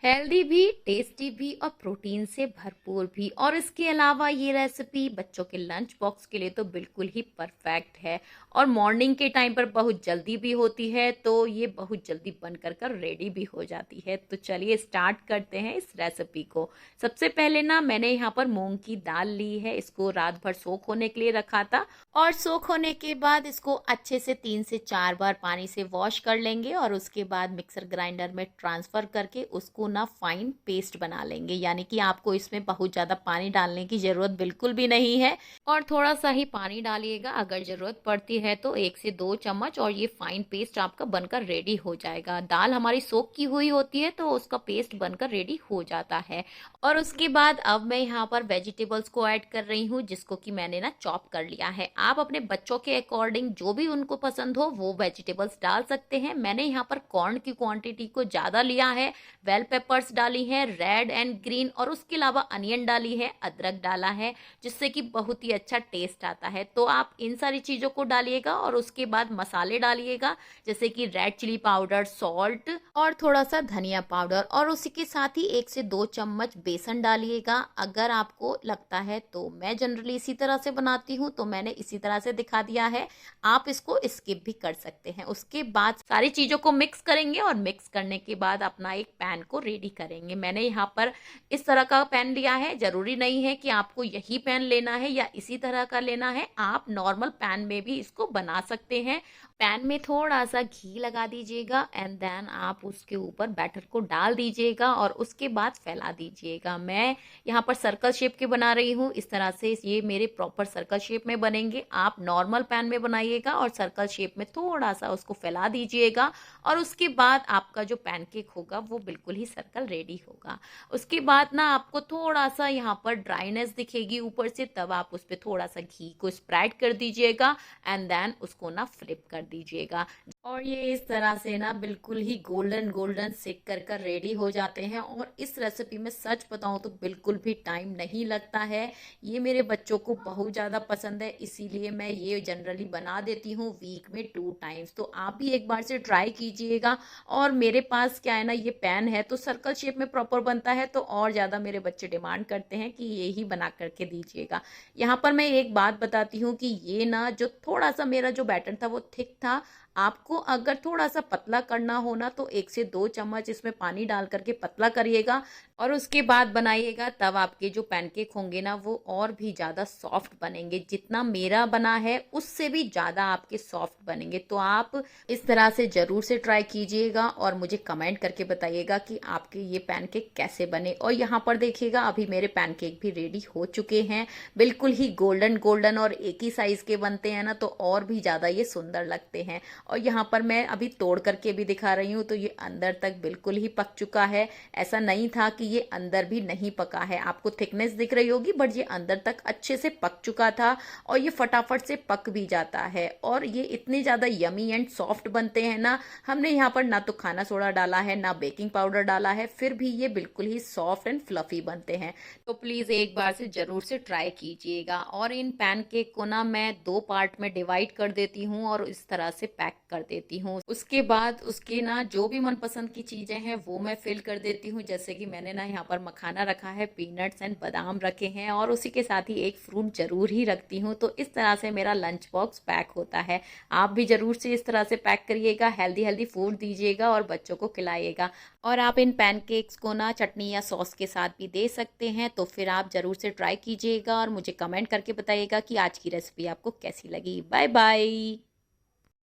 Healthy भी, tasty भी और प्रोटीन से भरपूर भी। और इसके अलावा ये रेसिपी बच्चों के लंच बॉक्स के लिए तो बिल्कुल ही परफेक्ट है। और मॉर्निंग के टाइम पर बहुत जल्दी भी होती है, तो ये बहुत जल्दी बन कर रेडी भी हो जाती है। तो चलिए स्टार्ट करते हैं इस रेसिपी को। सबसे पहले ना मैंने यहाँ पर मूंग की दाल ली है, इसको रात भर सोख होने के लिए रखा था। और सोख होने के बाद इसको अच्छे से 3 से 4 बार पानी से वॉश कर लेंगे और उसके बाद मिक्सर ग्राइंडर में ट्रांसफर करके उसको ना फाइन पेस्ट बना लेंगे। यानी कि आपको इसमें बहुत ज़्यादा पानी डालने की ज़रूरत बिल्कुल भी नहीं है, और थोड़ा सा ही पानी डालिएगा। अगर ज़रूरत पड़ती है तो 1 से 2 चम्मच, और ये फाइन पेस्ट आपका बनकर रेडी हो जाएगा। दाल हमारी सोख की हुई होती है तो उसका पेस्ट बनकर रेडी हो जाता है। और उसके बाद अब मैं यहाँ पर वेजिटेबल्स को ऐड कर रही हूँ, जिसको कि मैंने ना चॉप कर लिया है। आप अपने बच्चों के अकॉर्डिंग जो भी उनको पसंद हो वो वेजिटेबल्स डाल सकते हैं। मैंने यहाँ पर कॉर्न की क्वांटिटी को ज़्यादा लिया है, बेल पेपर्स डाली है रेड एंड ग्रीन, और उसके अलावा अनियन डाली है, अदरक डाला है, जिससे कि बहुत ही अच्छा टेस्ट आता है। तो आप इन सारी चीज़ों को डालिएगा और उसके बाद मसाले डालिएगा, जैसे कि रेड चिली पाउडर, सॉल्ट और थोड़ा सा धनिया पाउडर, और उसी के साथ ही 1 से 2 चम्मच बेसन डालिएगा। अगर आपको लगता है तो मैं जनरली इसी तरह से बनाती हूँ तो मैंने इसी तरह से दिखा दिया है, आप इसको स्किप भी कर सकते हैं। उसके बाद सारी चीज़ों को मिक्स करेंगे और मिक्स करने के बाद अपना एक पैन को रेडी करेंगे। मैंने यहाँ पर इस तरह का पैन लिया है, जरूरी नहीं है कि आपको यही पैन लेना है या इसी तरह का लेना है, आप नॉर्मल पैन में भी इसको बना सकते हैं। पैन में थोड़ा सा घी लगा दीजिएगा एंड देन आप उसके ऊपर बैटर को डाल दीजिएगा और उसके बाद फैला दीजिएगा। मैं यहाँ पर सर्कल शेप के बना रही हूँ, इस तरह से ये मेरे प्रॉपर सर्कल शेप में बनेंगे। आप नॉर्मल पैन में बनाइएगा और सर्कल शेप में थोड़ा सा उसको फैला दीजिएगा, और उसके बाद आपका जो पैनकेक होगा वो बिल्कुल ही सर्कल रेडी होगा। उसके बाद ना आपको थोड़ा सा यहाँ पर ड्राइनेस दिखेगी ऊपर से, तब आप उस पर थोड़ा सा घी को स्प्रेड कर दीजिएगा एंड देन उसको ना फ्लिप कर दीजिएगा। और ये इस तरह से ना बिल्कुल ही गोल्डन गोल्डन सेक कर रेडी हो जाते हैं। और इस रेसिपी में सच बताऊं तो बिल्कुल भी टाइम नहीं लगता है। ये मेरे बच्चों को बहुत ज़्यादा पसंद है, इसीलिए मैं ये जनरली बना देती हूँ वीक में 2 टाइम्स। तो आप भी एक बार से ट्राई कीजिएगा। और मेरे पास क्या है ना, ये पैन है तो सर्कल शेप में प्रॉपर बनता है, तो और ज़्यादा मेरे बच्चे डिमांड करते हैं कि ये ही बना करके दीजिएगा। यहाँ पर मैं एक बात बताती हूँ कि ये ना जो थोड़ा सा मेरा जो बैटर था वो थिक था। आपको अगर थोड़ा सा पतला करना हो ना तो 1 से 2 चम्मच इसमें पानी डाल करके पतला करिएगा और उसके बाद बनाइएगा, तब आपके जो पैनकेक होंगे ना वो और भी ज़्यादा सॉफ्ट बनेंगे। जितना मेरा बना है उससे भी ज़्यादा आपके सॉफ्ट बनेंगे। तो आप इस तरह से ज़रूर से ट्राई कीजिएगा और मुझे कमेंट करके बताइएगा कि आपके ये पैनकेक कैसे बने। और यहाँ पर देखिएगा अभी मेरे पैनकेक भी रेडी हो चुके हैं, बिल्कुल ही गोल्डन गोल्डन, और एक ही साइज़ के बनते हैं ना तो और भी ज़्यादा ये सुंदर लगते हैं। और यहाँ पर मैं अभी तोड़ करके भी दिखा रही हूँ, तो ये अंदर तक बिल्कुल ही पक चुका है। ऐसा नहीं था कि ये अंदर भी नहीं पका है, आपको थिकनेस दिख रही होगी बट ये अंदर तक अच्छे से पक चुका था और ये फटाफट से पक भी जाता है। और ये इतने ज़्यादा यमी एंड सॉफ्ट बनते हैं ना, हमने यहाँ पर ना तो खाना सोडा डाला है ना बेकिंग पाउडर डाला है, फिर भी ये बिल्कुल ही सॉफ्ट एंड फ्लफी बनते हैं। तो प्लीज़ एक बार से ज़रूर से ट्राई कीजिएगा। और इन पैनकेक को ना मैं 2 पार्ट में डिवाइड कर देती हूँ और इस तरह से पैक कर देती हूँ। उसके बाद उसके ना जो भी मनपसंद की चीज़ें हैं वो मैं फिल कर देती हूँ। जैसे कि मैंने ना यहाँ पर मखाना रखा है, पीनट्स एंड बादाम रखे हैं, और उसी के साथ ही एक फ्रूट जरूर ही रखती हूँ। तो इस तरह से मेरा लंच बॉक्स पैक होता है। आप भी जरूर से इस तरह से पैक करिएगा, हेल्दी हेल्दी फूड दीजिएगा और बच्चों को खिलाइएगा। और आप इन पैनकेक्स को ना चटनी या सॉस के साथ भी दे सकते हैं। तो फिर आप जरूर से ट्राई कीजिएगा और मुझे कमेंट करके बताइएगा कि आज की रेसिपी आपको कैसी लगी। Bye bye.